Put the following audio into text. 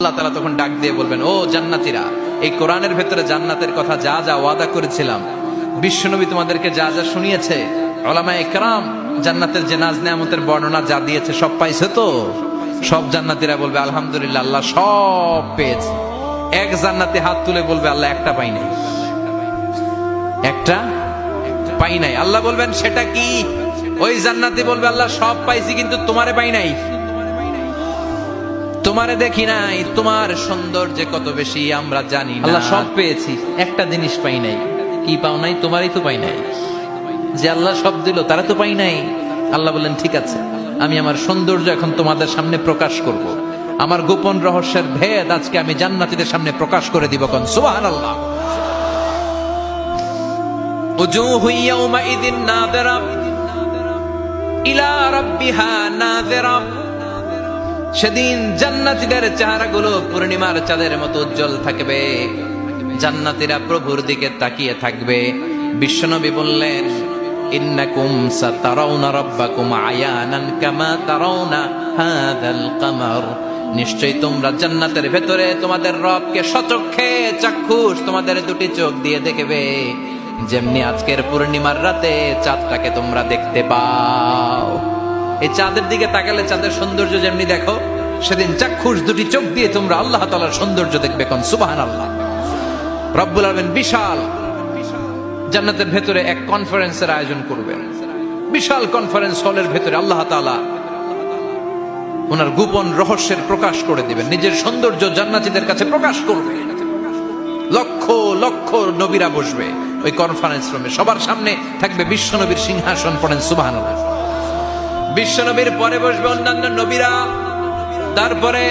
আল্লাহ তাআলা তখন ডাক দিয়ে বলবেন, ও জান্নাতীরা, এই কোরআনের ভেতরে জান্নাতের কথা যা যা ওয়াদা করেছিলাম, বিশ্বনবী তোমাদেরকে যা যা শুনিয়েছে, উলামায়ে কেরাম জান্নাতের যে নাজ নেয়ামতের বর্ণনা যা দিয়েছে সব পাইছে তো? সব জান্নাতীরা বলবে আলহামদুলিল্লাহ, আল্লাহ সব পেয়েছে। এক জান্নাতে হাত তুলে বলবে, আল্লাহ একটা পাই নাই, একটা পাই নাই। আল্লাহ বলবেন, সেটা কি? ওই জান্নাতি বলবে, আল্লাহ সব পাইছি কিন্তু তোমারে পাই নাই, তোমারে দেখি নাই, তোমার সৌন্দর্য কত বেশি আমরা জানি না। আল্লাহ সব পেয়েছি, একটা জিনিস পাই নাই। কি পাও নাই? তোমারই তো পাই নাই। যে আল্লাহ সব দিল তারা তো পাই নাই। আল্লাহ বললেন, ঠিক আছে, আমি আমার সৌন্দর্য এখন তোমাদের সামনে প্রকাশ করব। আমার গোপন রহস্যের ভেদ আজকে আমি জান্নাতীদের সামনে প্রকাশ করে দিব। কোন সুবহানাল্লাহ। উজুহু ইয়াউমাইযিন নাযিরা ইলা রাব্বিহা নাযিরা। সেদিন জান্নাতীদের চেহারাগুলো পূর্ণিমার চাঁদের মতো উজ্জ্বল থাকবে। জান্নাতীরা প্রভুর দিকে তাকিয়ে থাকবে। বিশ্বনবী বললেন, ইন্নাকুম সাতারাউনা রাব্বাকুম আয়ানান কামা তারাউনা হাযাল কামার। নিশ্চয়ই তোমরা জান্নাতের ভেতরে তোমাদের রবকে সচক্ষে চাক্ষুষ তোমাদের দুটি চোখ দিয়ে দেখবে, যেমনি আজকের পূর্ণিমার রাতে চাঁদটাকে তোমরা দেখতে পাও। এই চাঁদের দিকে তাকালে চাঁদের সৌন্দর্য যেমনি দেখো, সেদিন চাক্ষুষ দুটি চোখ দিয়ে তোমরা আল্লাহ তাআলার সৌন্দর্য দেখবে। কোন সুবহানাল্লাহ। রব্বুল আলামিন বিশাল জান্নাতের ভেতরে এক কনফারেন্সের আয়োজন করবেন। বিশাল কনফারেন্স হলের ভেতরে আল্লাহ তাআলা ওনার গোপন রহস্যের প্রকাশ করে দিবেন, নিজের সৌন্দর্য জান্নাতীদের কাছে প্রকাশ করবেন। লক্ষ লক্ষ নবীরা বসবে ওই কনফারেন্স রুমে, সবার সামনে থাকবে বিশ্বনবীর সিংহাসন। পড়েন সুবহানাল্লাহ। বিশ্বনবীর পরে বসবে অন্যান্য নবীরা, তারপরে